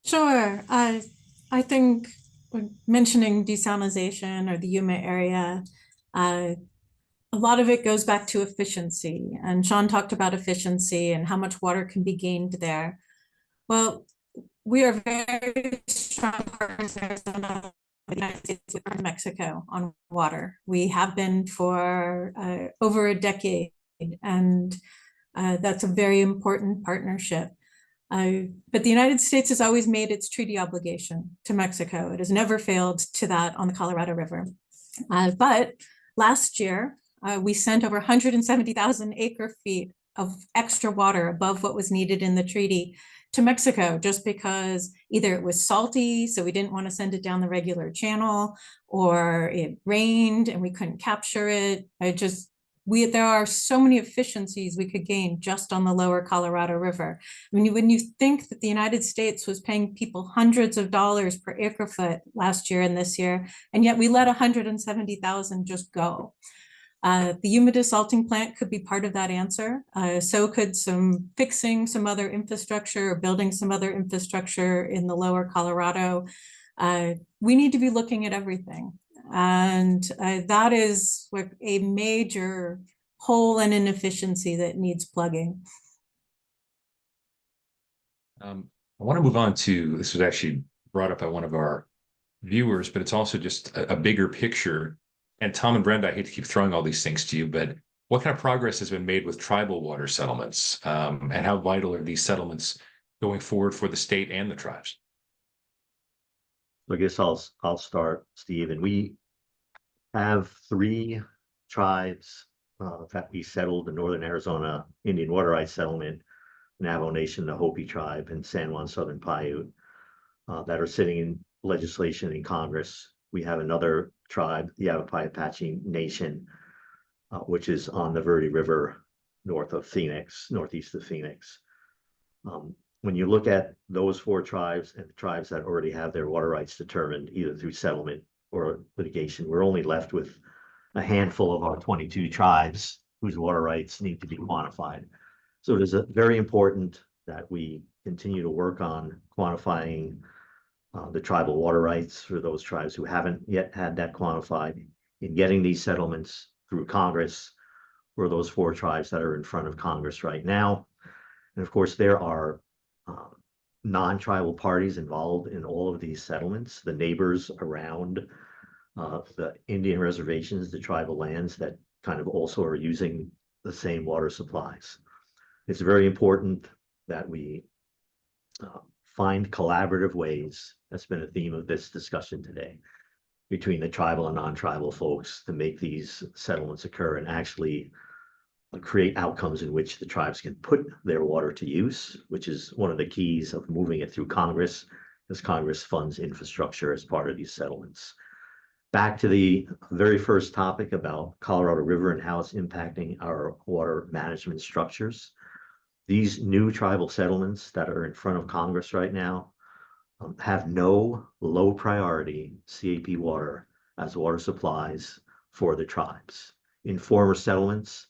Sure. I think when mentioning desalination or the Yuma area, a lot of it goes back to efficiency. And Sean talked about efficiency and how much water can be gained there. Well, we are very strong partners in Arizona, the United States, with Mexico on water. We have been for over a decade, and that's a very important partnership. But the United States has always made its treaty obligation to Mexico. It has never failed to that on the Colorado River. But last year, we sent over 170,000 acre feet of extra water above what was needed in the treaty to Mexico, just because either it was salty, so we didn't want to send it down the regular channel, or it rained and we couldn't capture it. There are so many efficiencies we could gain just on the lower Colorado River. When you think that the United States was paying people hundreds of dollars per acre foot last year and this year, and yet we let 170,000 just go. The Yuma desalting plant could be part of that answer. So could fixing some other infrastructure or building some other infrastructure in the lower Colorado. We need to be looking at everything. And that is like a major hole and inefficiency that needs plugging. I want to move on to, this was actually brought up by one of our viewers, but it's also just a bigger picture. And Tom and Brenda, I hate to keep throwing all these things to you, but what kind of progress has been made with tribal water settlements? And how vital are these settlements going forward for the state and the tribes? I guess I'll start, Steve. And we have 3 tribes that we settled: the Northern Arizona Indian Water Rights Settlement, Navajo Nation, the Hopi Tribe, and San Juan Southern Paiute that are sitting in legislation in Congress. We have another tribe, the Yavapai Apache Nation, which is on the Verde River northeast of Phoenix. When you look at those 4 tribes and the tribes that already have their water rights determined, either through settlement or litigation, we're only left with a handful of our 22 tribes whose water rights need to be quantified. So it is very important that we continue to work on quantifying the tribal water rights for those tribes who haven't yet had that quantified, in getting these settlements through Congress for those 4 tribes that are in front of Congress right now. And of course, there are non-tribal parties involved in all of these settlements, the neighbors around the Indian reservations, the tribal lands that kind of also are using the same water supplies. It's very important that we find collaborative ways. That's been a theme of this discussion today, between the tribal and non-tribal folks, to make these settlements occur and actually create outcomes in which the tribes can put their water to use, which is one of the keys of moving it through Congress, as Congress funds infrastructure as part of these settlements. Back to the very first topic about Colorado River and how it's impacting our water management structures. These new tribal settlements that are in front of Congress right now have no low priority CAP water as water supplies for the tribes. In former settlements,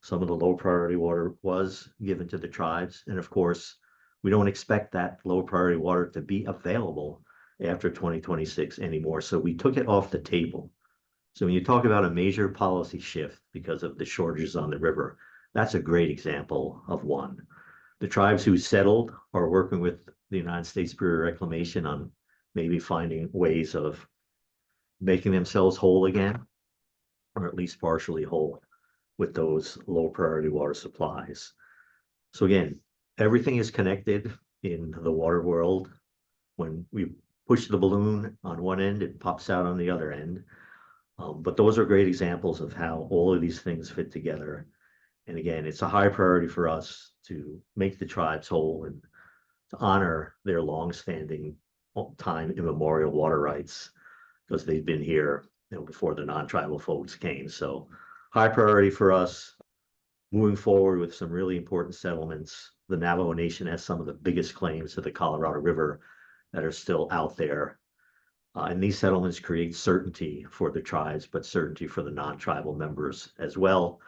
some of the low priority water was given to the tribes. And of course, we don't expect that low priority water to be available after 2026 anymore. So we took it off the table. So when you talk about a major policy shift because of the shortages on the river, that's a great example of one. The tribes who settled are working with the United States Bureau of Reclamation on maybe finding ways of making themselves whole again, or at least partially whole, with those low priority water supplies. So again, everything is connected in the water world. When we push the balloon on one end, it pops out on the other end. But those are great examples of how all of these things fit together. And again, it's a high priority for us to make the tribes whole and to honor their longstanding time immemorial water rights, because they've been here, before the non-tribal folks came. So high priority for us, moving forward with some really important settlements. The Navajo Nation has some of the biggest claims to the Colorado River that are still out there. And these settlements create certainty for the tribes, but certainty for the non-tribal members as well,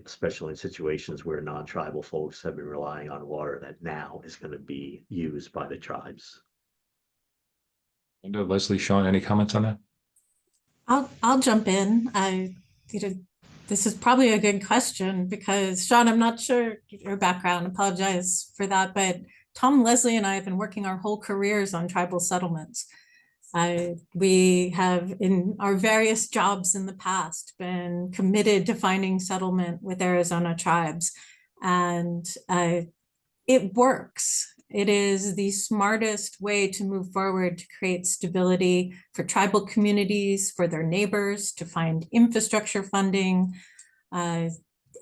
especially in situations where non-tribal folks have been relying on water that now is going to be used by the tribes. And Leslie, Sean, any comments on that? I'll jump in. This is probably a good question because Sean, I'm not sure your background, apologize for that, but Tom, Leslie, and I have been working our whole careers on tribal settlements. We have, in our various jobs in the past, been committed to finding settlement with Arizona tribes, and it works. It is the smartest way to move forward to create stability for tribal communities, for their neighbors, to find infrastructure funding.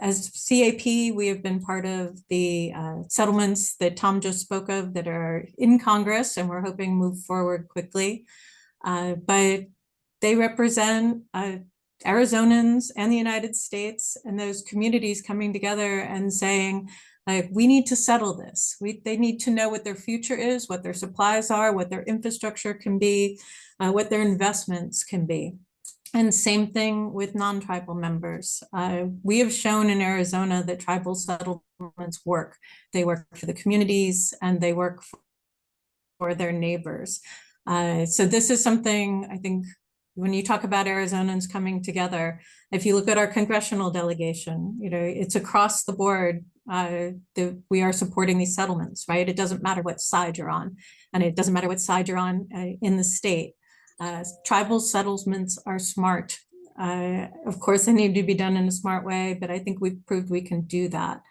As CAP, we have been part of the settlements that Tom just spoke of that are in Congress, and we're hoping move forward quickly. But they represent Arizonans and the United States, and those communities coming together and saying, like, we need to settle this. They need to know what their future is, what their supplies are, what their infrastructure can be, what their investments can be. And same thing with non-tribal members. We have shown in Arizona that tribal settlements work. They work for the communities and they work for their neighbors. So this is something, I think, when you talk about Arizonans coming together, if you look at our congressional delegation, it's across the board that we are supporting these settlements, right? It doesn't matter what side you're on, and it doesn't matter what side you're on in the state. Tribal settlements are smart. Of course, they need to be done in a smart way, but I think we've proved we can do that.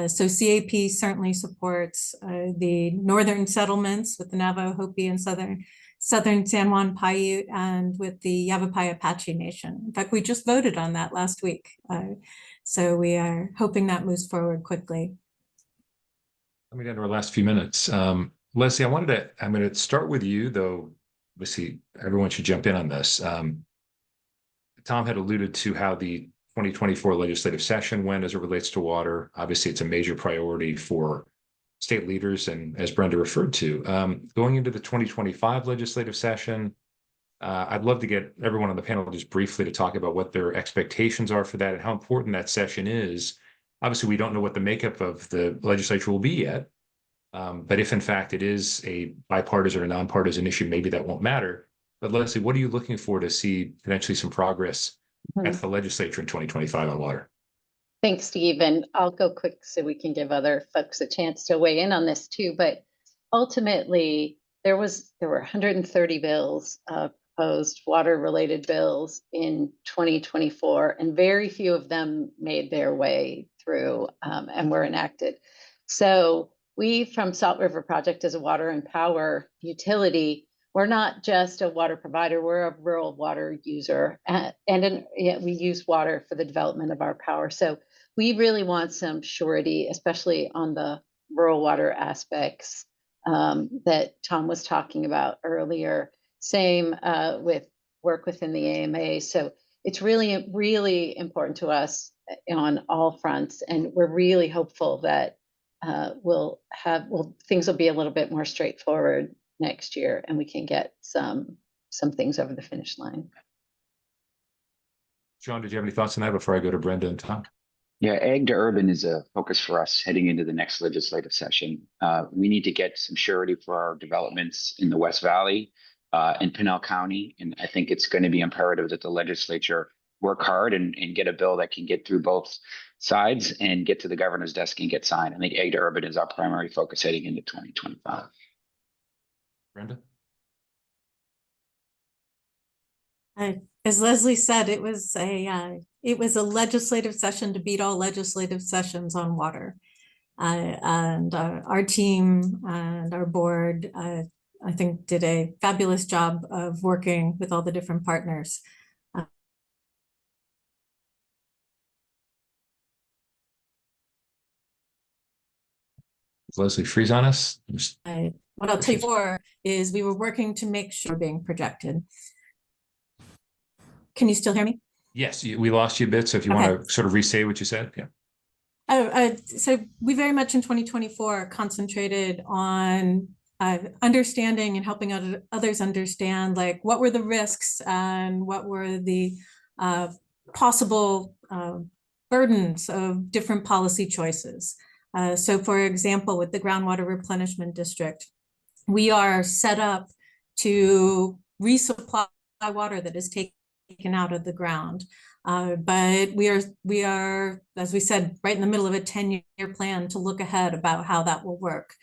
So CAP certainly supports the northern settlements with the Navajo, Hopi, and Southern San Juan Paiute, and with the Yavapai Apache Nation. In fact, we just voted on that last week. So we are hoping that moves forward quickly. Let me get into our last few minutes. Leslie, I'm going to start with you, though. Obviously, everyone should jump in on this. Tom had alluded to how the 2024 legislative session went as it relates to water. Obviously, it's a major priority for state leaders, and as Brenda referred to, going into the 2025 legislative session, I'd love to get everyone on the panel just briefly to talk about what their expectations are for that and how important that session is Obviously, we don't know what the makeup of the legislature will be yet. But if in fact it is a bipartisan or nonpartisan issue, maybe that won't matter. But Leslie, what are you looking for to see potentially some progress at the legislature in 2025 on water? Thanks, Steve. And I'll go quick so we can give other folks a chance to weigh in on this too. But ultimately, there were 130 bills, proposed water-related bills in 2024, and very few of them made their way through and were enacted. So we from Salt River Project as a water and power utility, we're not just a water provider, we're a rural water user. We use water for the development of our power. So we really want some surety, especially on the rural water aspects that Tom was talking about earlier. Same with work within the AMA. So it's really, really important to us on all fronts. And we're really hopeful that things will be a little bit more straightforward next year and we can get some things over the finish line. John, did you have any thoughts on that before I go to Brenda and Tom? Yeah, ag to urban is a focus for us heading into the next legislative session. We need to get some surety for our developments in the West Valley and Pinell County. And I think it's going to be imperative that the legislature work hard and get a bill that can get through both sides and get to the governor's desk and get signed. I think ag to urban is our primary focus heading into 2025. Brenda? As Leslie said, it was a legislative session to beat all legislative sessions on water. And our team and our board, I think, did a fabulous job of working with all the different partners. Leslie freeze on us? What I'll tell you for is we were working to make sure being projected. Can you still hear me? Yes, we lost you a bit. So if you want to sort of re-say what you said, yeah. So we very much in 2024 concentrated on understanding and helping others understand, like, what were the risks and what were the possible burdens of different policy choices. So for example, with the groundwater replenishment district, we are set up to resupply water that is taken out of the ground. But we are, as we said, right in the middle of a 10-year plan to look ahead about how that will work.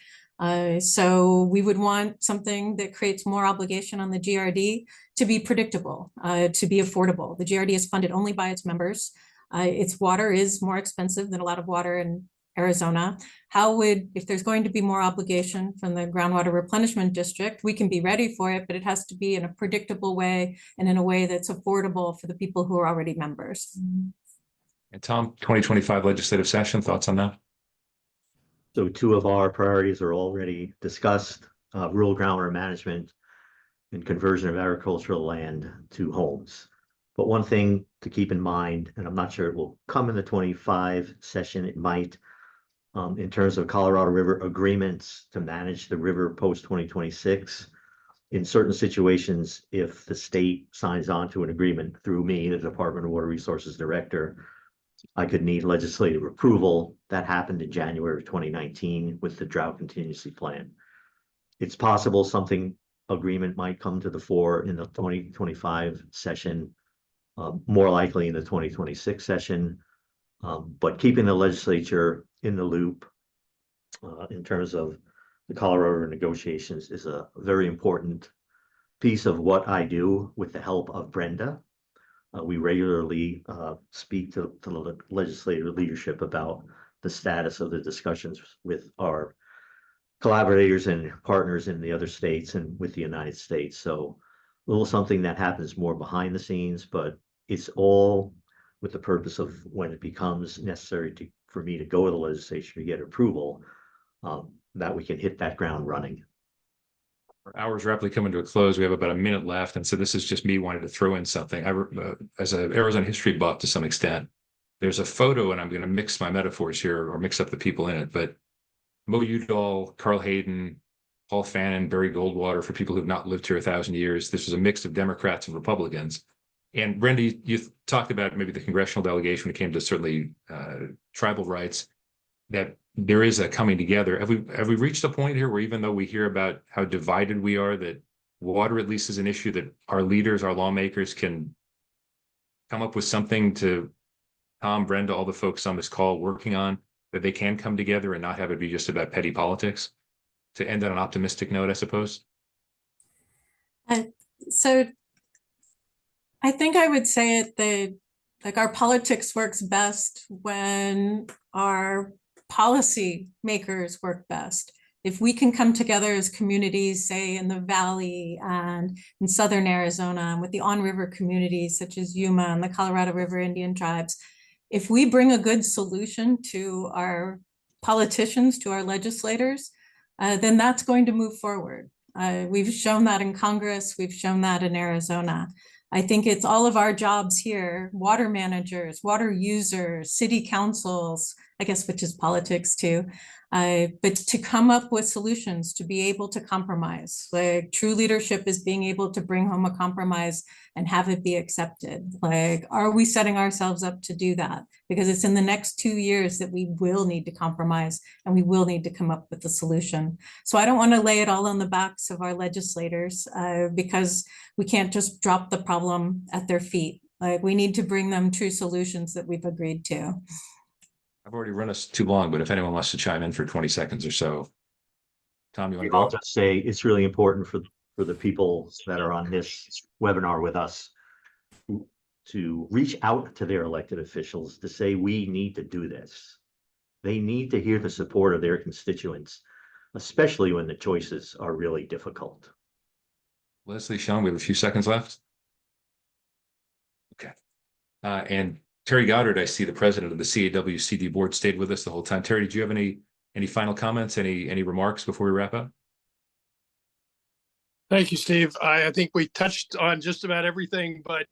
So we would want something that creates more obligation on the GRD to be predictable, to be affordable. The GRD is funded only by its members. Its water is more expensive than a lot of water in Arizona. If there's going to be more obligation from the groundwater replenishment district, we can be ready for it, but it has to be in a predictable way and in a way that's affordable for the people who are already members. And Tom, 2025 legislative session, thoughts on that? So two of our priorities are already discussed, rural groundwater management and conversion of agricultural land to homes. But one thing to keep in mind, and I'm not sure it will come in the 25 session, it might, in terms of Colorado River agreements to manage the river post 2026. In certain situations, if the state signs on to an agreement through me, the Department of Water Resources Director, I could need legislative approval. That happened in January of 2019 with the drought contingency plan. It's possible agreement might come to the fore in the 2025 session, more likely in the 2026 session. But keeping the legislature in the loop in terms of the Colorado negotiations is a very important piece of what I do with the help of Brenda. We regularly speak to the legislative leadership about the status of the discussions with our collaborators and partners in the other states and with the United States. So a little something that happens more behind the scenes, but it's all with the purpose of when it becomes necessary for me to go to the legislature to get approval, that we can hit that ground running. Our hours rapidly coming to a close. We have about a minute left. And so this is just me wanting to throw in something. As an Arizona history buff to some extent, there's a photo, and I'm going to mix my metaphors here or mix up the people in it, but Mo Udall, Carl Hayden, Paul Fannin, Barry Goldwater, for people who've not lived here 1,000 years. This was a mix of Democrats and Republicans. And Brenda, you talked about maybe the congressional delegation when it came to certainly tribal rights, that there is a coming together. Have we reached a point here where even though we hear about how divided we are, that water at least is an issue that our leaders, our lawmakers can come up with something to, Tom, Brenda, all the folks on this call working on, that they can come together and not have it be just about petty politics? To end on an optimistic note, I suppose. So I think I would say it that like our politics works best when our policy makers work best. If we can come together as communities, say in the Valley and in Southern Arizona, and with the on-river communities such as Yuma and the Colorado River Indian tribes, if we bring a good solution to our politicians, to our legislators, then that's going to move forward. We've shown that in Congress, we've shown that in Arizona. I think it's all of our jobs here, water managers, water users, city councils, I guess, which is politics too, but to come up with solutions, to be able to compromise. Like true leadership is being able to bring home a compromise and have it be accepted. Like, are we setting ourselves up to do that? Because it's in the next 2 years that we will need to compromise and we will need to come up with a solution. So I don't want to lay it all on the backs of our legislators because we can't just drop the problem at their feet. Like, we need to bring them true solutions that we've agreed to. I've already run us too long, but if anyone wants to chime in for 20 seconds or so. Tom, you want to I'll go? just say it's really important for the people that are on this webinar with us to reach out to their elected officials to say, we need to do this. They need to hear the support of their constituents, especially when the choices are really difficult. Leslie, Sean, we have a few seconds left. Okay. And Terry Goddard, I see the president of the CAWCD board stayed with us the whole time. Terry, did you have any final comments, any remarks before we wrap up? Thank you, Steve. I think we touched on just about everything, but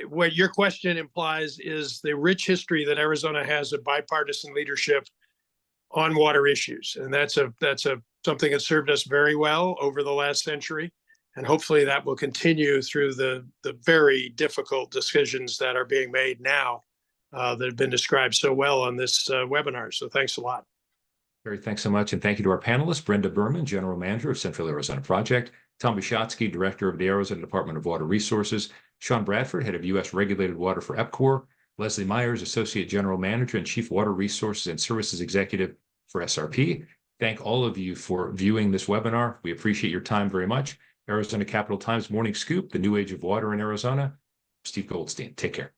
what your question implies is the rich history that Arizona has of bipartisan leadership on water issues. And that's something that served us very well over the last century. And hopefully that will continue through the very difficult decisions that are being made now that have been described so well on this webinar. So thanks a lot. Terry, thanks so much. And thank you to our panelists, Brenda Berman, General Manager of Central Arizona Project, Tom Bishotsky, Director of the Arizona Department of Water Resources, Sean Bradford, Head of U.S. Regulated Water for EPCOR, Leslie Myers, Associate General Manager and Chief Water Resources and Services Executive for SRP. Thank all of you for viewing this webinar. We appreciate your time very much. Arizona Capital Times Morning Scoop, the new age of water in Arizona. Steve Goldstein. Take care.